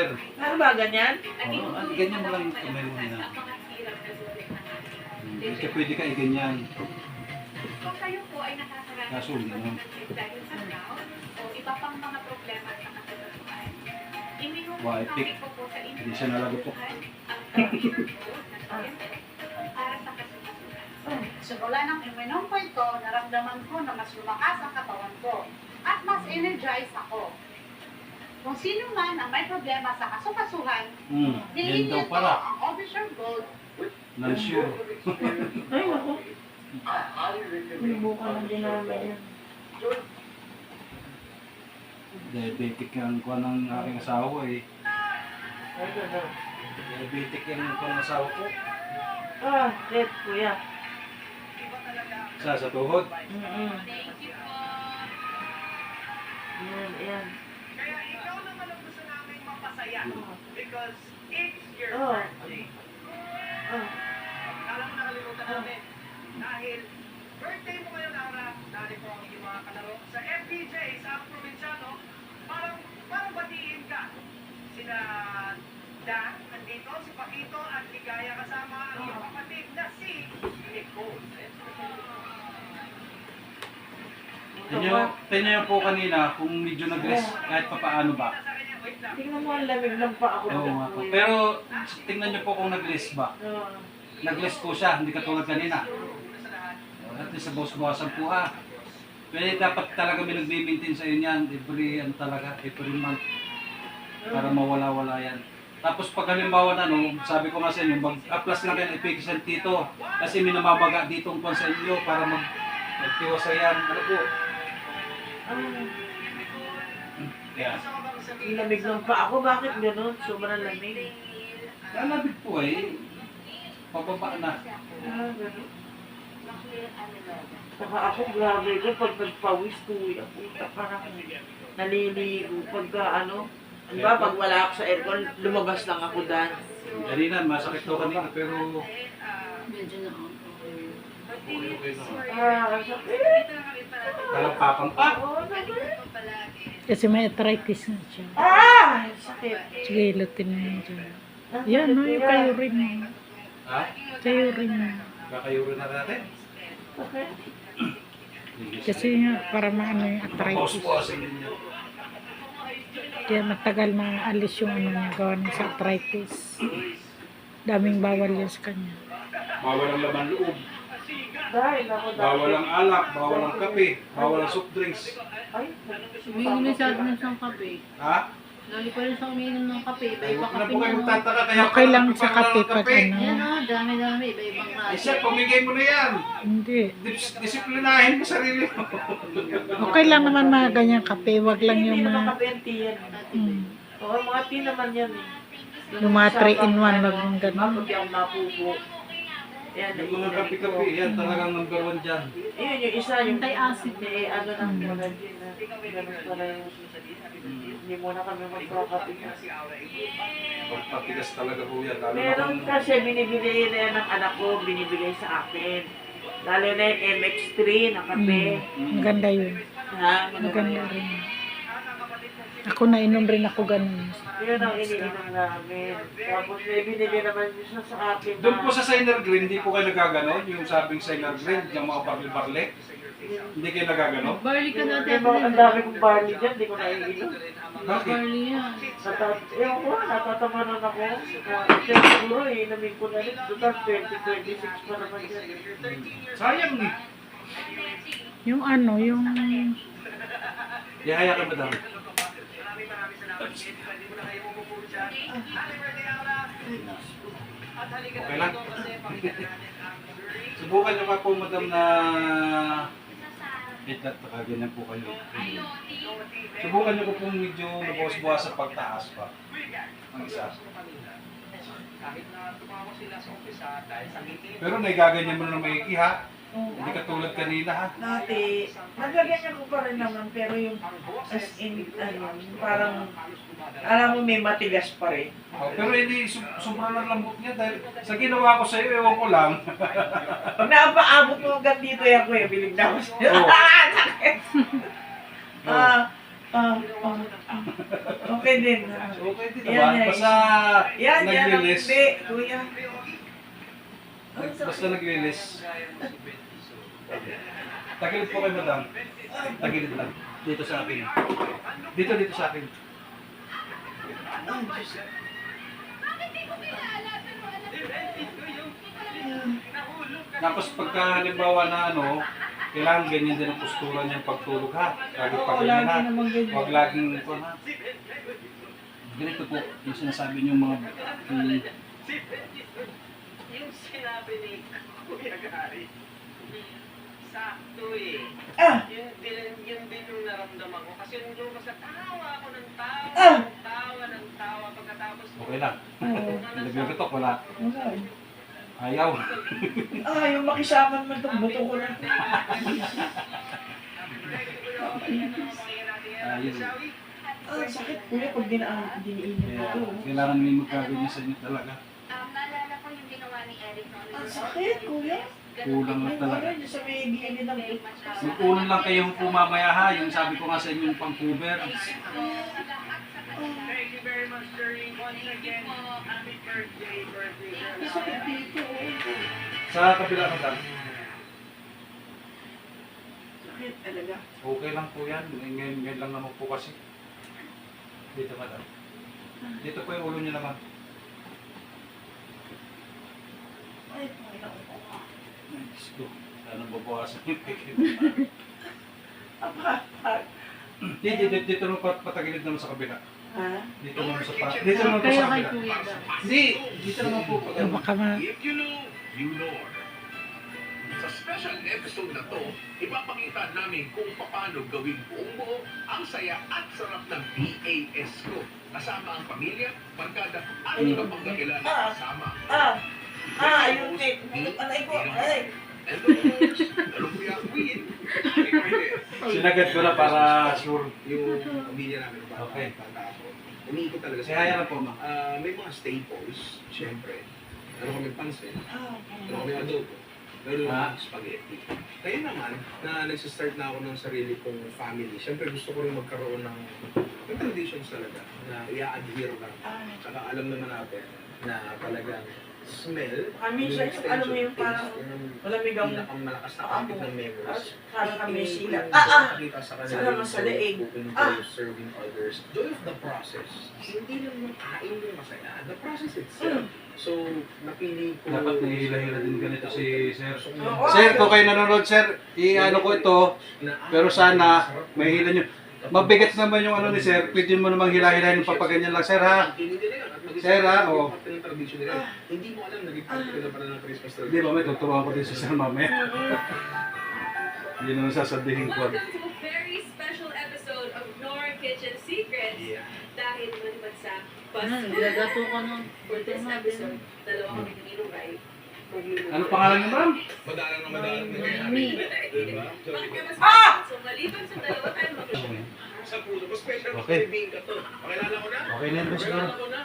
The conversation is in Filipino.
Ano ba, ganyan? Ganyan mo lang yung kamay mo na. Hindi ka pwede ka i-ganyan. Kung kayo po ay nakakaramdaman Kaso hindi naman. dahil sa gout o iba pang mga problema sa katawan, Why, iminumin ko po sa inyo Hindi siya nalagot po. ang para sa kasunod. Simula ng iminom ko ito, naramdaman ko na mas lumakas ang katawan ko at mas energized ako. Kung sino man ang may problema sa kasukasuhan, Yan bilhin daw niyo ito pala. ang Officer Gold. Non-sure. Ay, naku. Buka na din namin yan. Diabetic yung kuha ng aking asawa eh. Ay, gano'n. Diabetic yung kuha ng asawa ko. Ah, red, kuya. Sa tuhod. Yan. Kaya ikaw naman ang gusto namin mapasaya. Because it's your Oh. birthday. Kala mo nakalimutan namin. Dahil birthday mo ngayon, Ara. Dahil po ang iyong mga kalaro sa FPJ, sa Provinciano. Parang batiin ka. Sina Dan, nandito, si Paquito, at Ligaya kasama ang iyong kapatid na si Nicole. Tingnan niyo po kanina kung medyo nag-rest kahit papaano ba. Tingnan mo, ang lamig lang pa ako. Oo nga po. Pero tingnan niyo po kung nag-rest ba. Nag-rest po siya, hindi katulad kanina. At least sa bawas-bawasan po ha. Kaya dapat talaga may nagme-maintain sa inyo yan every month. Para mawala-wala yan. Tapos pag halimbawa na, no, sabi ko nga sa inyo, mag-aplas lang kayo ng efficient dito. Kasi may namabaga dito ang sa inyo para magtiwasay yan. Ano po? Kaya, Ang lamig lang pa ako. Bakit gano'n? Sobrang lamig. lalabig po eh. Pababa na. Ah, gano'n. Saka ako, grabe ko, pag nagpawis, kuya, puta, parang naliligo. Pagka pag wala ako sa aircon, lumabas lang ako dyan. Kanina, masakit to kanina, pero Ah, sakit. talampakang pa. Oo, naman. Kasi may arthritis na siya. Ah, sakit. Sige, ilutin mo yun dyan. Yan, no, yung kayo rin mo. Ha? Kayo rin mo. Kakayuro na natin. Sakit. Kasi nga, para maano yung arthritis. Bawas-bawasin ninyo. Kaya matagal maalis yung ano niya, gawa niya sa arthritis. Daming bawal yan sa kanya. Bawal ang laman loob. Dahil ako dati. Bawal ang alak, bawal ang kape, bawal ang soft drinks. Ay, Umiinom na siya ng isang kape. Ha? Lalo pa rin siya umiinom ng kape. Ay, Iba-iba huwag na kape po kayo niya. magtataka kaya Okay lang pala sa kape ng pag Yan ano. o, dami-dami. Iba-ibang Eh klase. siya, pamigay mo na yan. Hindi. Disiplinahin mo sarili mo. Okay lang naman mga ganyang kape. Wag lang hindi yung naman mga... kape ang tea yan. Oo, mga tea naman yan eh. Yung mga 3 in 1, wag mong ganun. Kapag yung mapupo. Yan, Yung mga kape-kape, yan talagang number 1 dyan. Yun, yung isa, yung Anti-acid. Hindi, ano lang muna din. Ganun pala yung hindi muna kami magpapapit. Pagpatigas talaga po yan. Lalo na Meron kung kasi binibigay na yan ng anak ko, binibigay sa akin. Lalo na yung MX3 na kape. Maganda yun. Ha? Maganda rin. Ako nainom rin ako ganun. Yun ang iniinom namin. Tapos may binili naman siya sa akin doon po sa Signer Green, hindi po kayo nagaganon. Yung sabing Signer Green, yung mga barli-barli. Hindi kayo nagaganon. Barley ka natin. May mga ang dami kong barley dyan, hindi ko naiinom. Bakit? Barley yan. Ewan ko, natatamanan ako. Kaya siguro, inumin ko na rin. Total 2026 pa naman yan. Sayang eh. Yung ano, yung... Yahaya ka ba daw? Okay lang. Subukan nyo pa po, madam, na ganyan po kayo. Subukan nyo po po medyo nabawas-bawas sa pagtaas pa. Ang isa. Pero naigaganyan mo na ng maigi ha. Hindi ka tulad kanina ha. Dati, nagaganyan ko pa rin naman, pero yung as in, parang, alam mo may matigas pa rin. Oh, pero hindi, sobrang lang lambot niya dahil sa ginawa ko sa iyo, ewan ko lang. Pag napaabot mo hanggang dito yan, kuya, bilig na ako sa'yo. Oo. Sakit! Okay din. Okay din Yan, naman. yan. Basta Yan, ang naglilis. hindi, kuya. Basta naglilis. Tagilid po kayo, madam. Tagilid lang. Dito sa akin. Dito sa akin. Tapos pagka halimbawa na ano, kailangan ganyan din ang postura niyang pagtulog ha. Lagi pag Oo, ganyan lagi ha. naman ganyan. Huwag laging ito ha. Ganito po yung sinasabi niyong mga Yung sinabi ni Kuya Gary, sakto eh. Yun din yung naramdaman ko. Kasi nung lumabas na tawa ako ng tawa. Pagkatapos okay lang. Nagbibitok, wala. Ayaw. Yung makisaman man itong buto ko na. Ayun. Sakit kuya pag diniinit Kaya ko. kailangan may magkagawin sa inyo talaga. Naalala ko yung ginawa ni Eric noon. Ang sakit kuya. Kulang lang talaga. Yung sa may gilid ng Mag-unan lang kayo po mamaya ha. Yung sabi ko nga sa inyo yung pang-cover. Thank you very much, Sherry. Once again, happy birthday, sakit dito. Sa kabila madam. Sakit talaga. Okay lang po yan. Ngayon lang naman po kasi. Dito madam. Dito po yung ulo niyo naman. Ay, Panginoon ko. Ay, Diyos ko. Sana babawasan yung pikit. Dito naman patagilid naman sa kabila. Ha? Dito naman sa Dito naman po Kaya sa kay kabila. Kuya daw. Hindi. Dito naman po pag Baka ma... If you know, you know. Sa special episode na to, ipapakita namin kung paano gawin buong buo ang saya at sarap ng BAS ko. Kasama ang pamilya, barkada, at iba pang kakilala kasama. Yung cake. Anay ko. Ay. And of course, Lumpia Queen, Sinagad ko na para sure. Yung pamilya namin, Okay. bata ako. Umiikot talaga Kaya yan po ma. May mga staples, syempre. Meron kami pansin, meron kami adobo, meron Ah. kami spaghetti. Kaya naman, na nagsistart na ako ng sarili kong family, syempre gusto ko rin magkaroon ng traditions talaga, na i-adhere lang. Tsaka alam naman natin na talagang smell, Kami siya, yung ano mo yung parang malamig ang pinakamalakas na kapit ng memories. parang kami sila. Nakita sa kanila Sana yung masalaig. cooking to serving others. Joy of the process. Hindi lang yung kain yung masaya. The process itself. So, napili ko... Dapat nahihila-hila din ganito si Sir. Oo. Sir, kung kayo nanonood, Sir, i-ano ko ito. Pero sana, may hila nyo. Mabigat naman yung ano ni Sir. Pwede mo namang hila-hilahin ng papaganyan lang, Sir, ha? Sir, ha? Oo. Hindi mo alam, naging parte ka na pala ng Christmas Hindi, mamaya tuturuan ko din si Sir mamaya. Yun ang sasabihin ko. Welcome to a very special episode of Nora Kitchen Secrets. Dahil naman sa Nilagato ka ng for this episode, dalawa kami ninunay. Ano pangalan niyo, ma'am? Madalang na madalang na kaya. Mami. Diba? So, maliban sa dalawa tayo mag- Sa puso, mas special Okay. kaibigan ka to. Pakilala ko na? Okay na yun, Pakilala ko na?